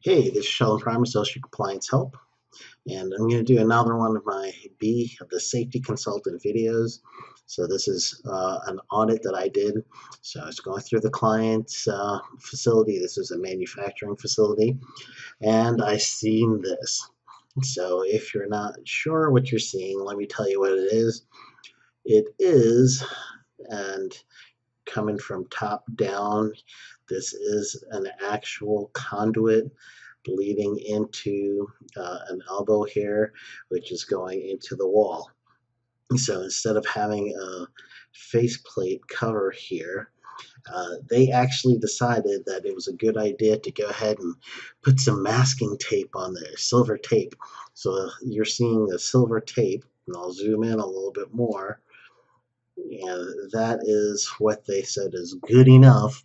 Hey, this is Sheldon Prime, Associate Compliance Help, and I'm going to do another one of my B of the Safety Consultant videos. So this is an audit that I did. So I was going through the client's facility. This is a manufacturing facility, and I seen this. So if you're not sure what you're seeing, let me tell you what it is. It is, and coming from top down, this is an actual conduit bleeding into an elbow here, which is going into the wall. So instead of having a faceplate cover here, they actually decided that it was a good idea to go ahead and put some masking tape on there, silver tape. So you're seeing the silver tape, and I'll zoom in a little bit more. And that is what they said is good enough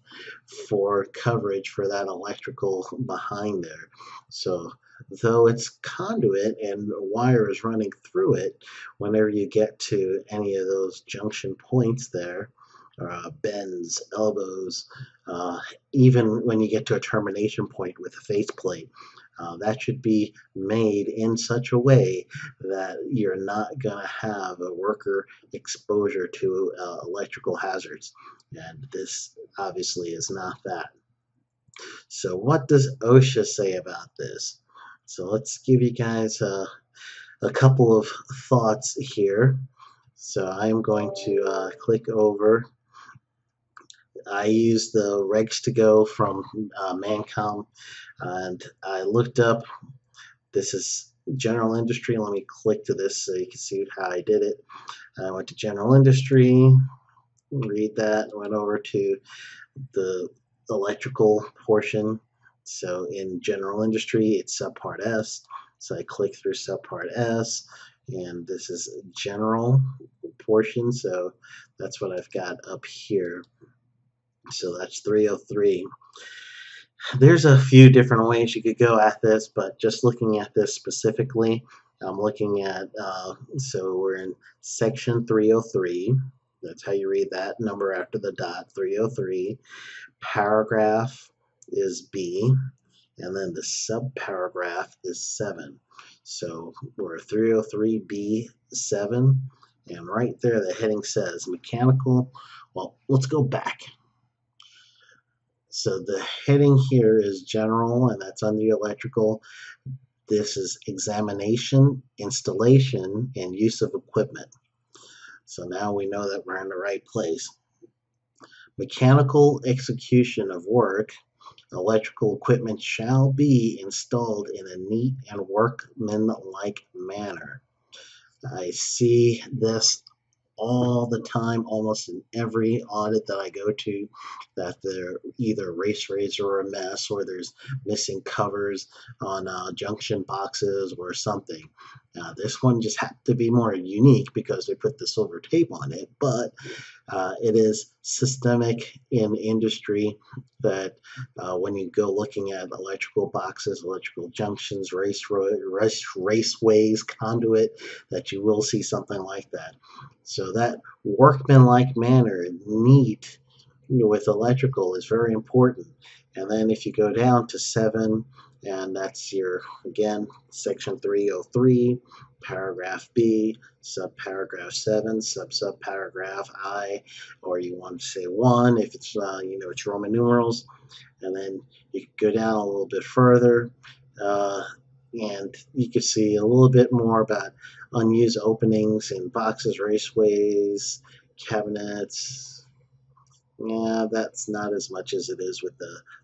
for coverage for that electrical behind there. So though it's conduit and wire is running through it, whenever you get to any of those junction points there, bends, elbows, even when you get to a termination point with a faceplate, that should be made in such a way that you're not going to have a worker exposure to electrical hazards. And this obviously is not that. So what does OSHA say about this? So let's give you guys a couple of thoughts here. So I'm going to click over. I use the regs to go from Mancom, and I looked up. This is general industry. Let me click to this so you can see how I did it. I went to general industry, read that, went over to the electrical portion. So in general industry, it's subpart S. So I click through subpart S, and this is general portion. So that's what I've got up here. So that's 303. There's a few different ways you could go at this, but just looking at this specifically, I'm looking at, so we're in section 303. That's how you read that number after the dot, 303. Paragraph is B, and then the subparagraph is 7. So we're 303B7, and right there the heading says mechanical. Well, let's go back. So the heading here is general, and that's under electrical. This is examination, installation, and use of equipment. So now we know that we're in the right place. Mechanical execution of work, electrical equipment shall be installed in a neat and workmanlike manner. I see this all the time, almost in every audit that I go to, that they're either race razor or a mess, or there's missing covers on junction boxes or something. This one just happened to be more unique because they put the silver tape on it, but it is systemic in industry that when you go looking at electrical boxes, electrical junctions, raceways, conduit, that you will see something like that. So that workmanlike manner, neat, with electrical is very important. And then if you go down to 7, and that's your, again, section 303, paragraph B, subparagraph 7, subparagraph I, or you want to say 1 if it's, it's Roman numerals. And then you can go down a little bit further, and you can see a little bit more about unused openings in boxes, raceways, cabinets. Yeah, that's not as much as it is with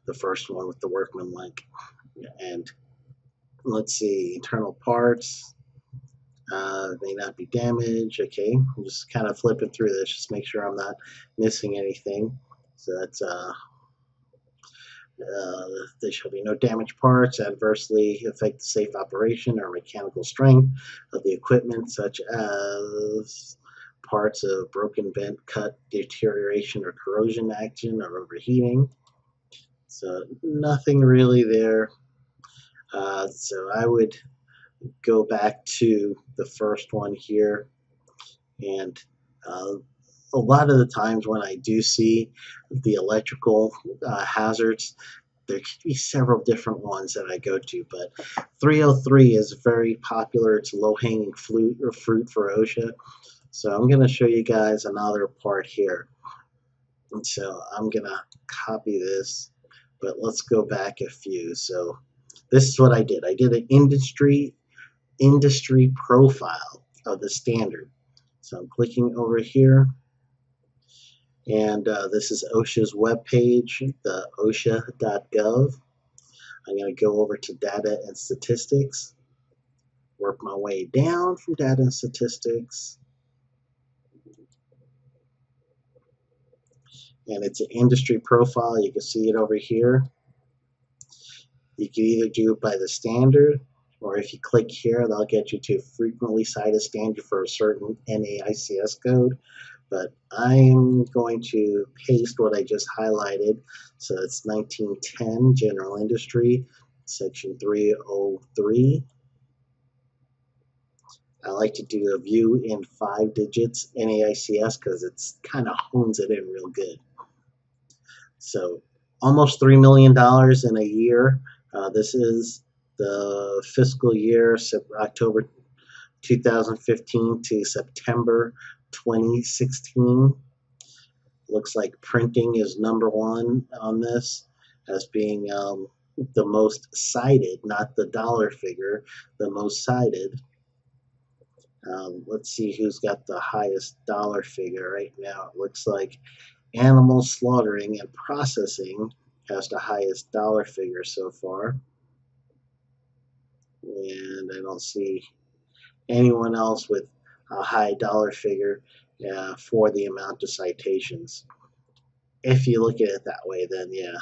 the first one with the workmanlike. And let's see, internal parts may not be damaged. Okay, I'm just kind of flipping through this, just make sure I'm not missing anything. So that's there shall be no damaged parts adversely affect the safe operation or mechanical strength of the equipment, such as parts of broken, bent, cut, deterioration, or corrosion action, or overheating. So nothing really there. So I would go back to the first one here, and a lot of the times when I do see the electrical hazards, there could be several different ones that I go to, but 303 is very popular. It's low-hanging fruit for OSHA. So I'm going to show you guys another part here. And so I'm going to copy this, but let's go back a few. So this is what I did. I did an industry profile of the standard. So I'm clicking over here, and this is OSHA's webpage, the osha.gov. I'm going to go over to data and statistics, work my way down from data and statistics, and it's an industry profile. You can see it over here. You can either do it by the standard, or if you click here, they'll get you to frequently cited standard for a certain NAICS code. But I'm going to paste what I just highlighted. So it's 1910 General Industry, Section 303. I like to do a view in 5 digits NAICS because it's kind of hones it in real good. So almost $3 million in a year. This is the fiscal year, October 2015 to September 2016. Looks like printing is #1 on this as being the most cited, not the dollar figure, the most cited. Let's see who's got the highest dollar figure right now. It looks like animal slaughtering and processing has the highest dollar figure so far. And I don't see anyone else with a high dollar figure for the amount of citations. If you look at it that way, then yeah,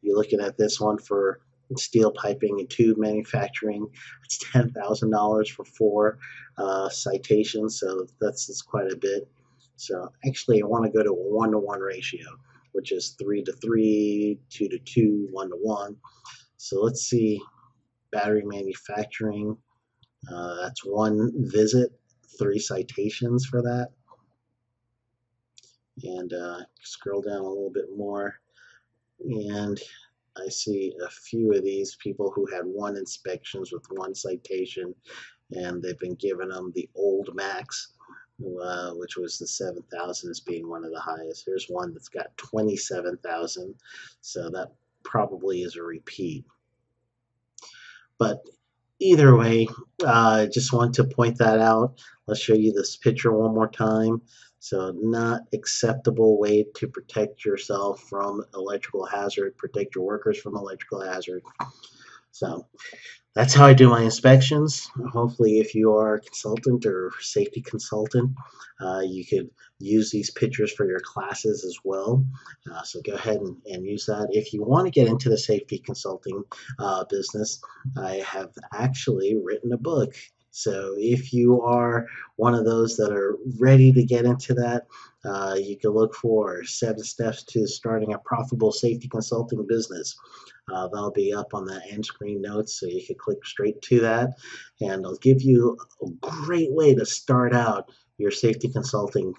you're looking at this one for steel piping and tube manufacturing. It's $10,000 for 4 citations, so that's quite a bit. So actually, I want to go to a 1-to-1 ratio, which is 3 to 3, 2 to 2, 1 to 1. So let's see, battery manufacturing. That's 1 visit, 3 citations for that. And scroll down a little bit more, and I see a few of these people who had 1 inspections with 1 citation, and they've been giving them the old max, which was the 7,000 as being one of the highest. Here's one that's got 27,000, so that probably is a repeat. But either way, I just want to point that out. Let's show you this picture one more time. So not acceptable way to protect yourself from electrical hazard, protect your workers from electrical hazard. So that's how I do my inspections. Hopefully, if you are a consultant or safety consultant, you could use these pictures for your classes as well. So go ahead and use that. If you want to get into the safety consulting business, I have actually written a book. So if you are one of those that are ready to get into that, you can look for 7 steps to starting a profitable safety consulting business. That'll be up on the end screen notes, so you can click straight to that, and it'll give you a great way to start out your safety consulting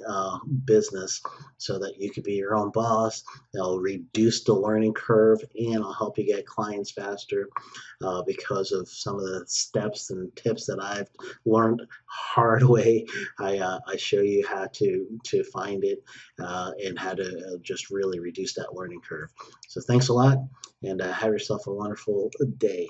business so that you could be your own boss. It'll reduce the learning curve, and it'll help you get clients faster because of some of the steps and tips that I've learned hard way. I show you how to find it and how to just really reduce that learning curve. So thanks a lot, and have yourself a wonderful day.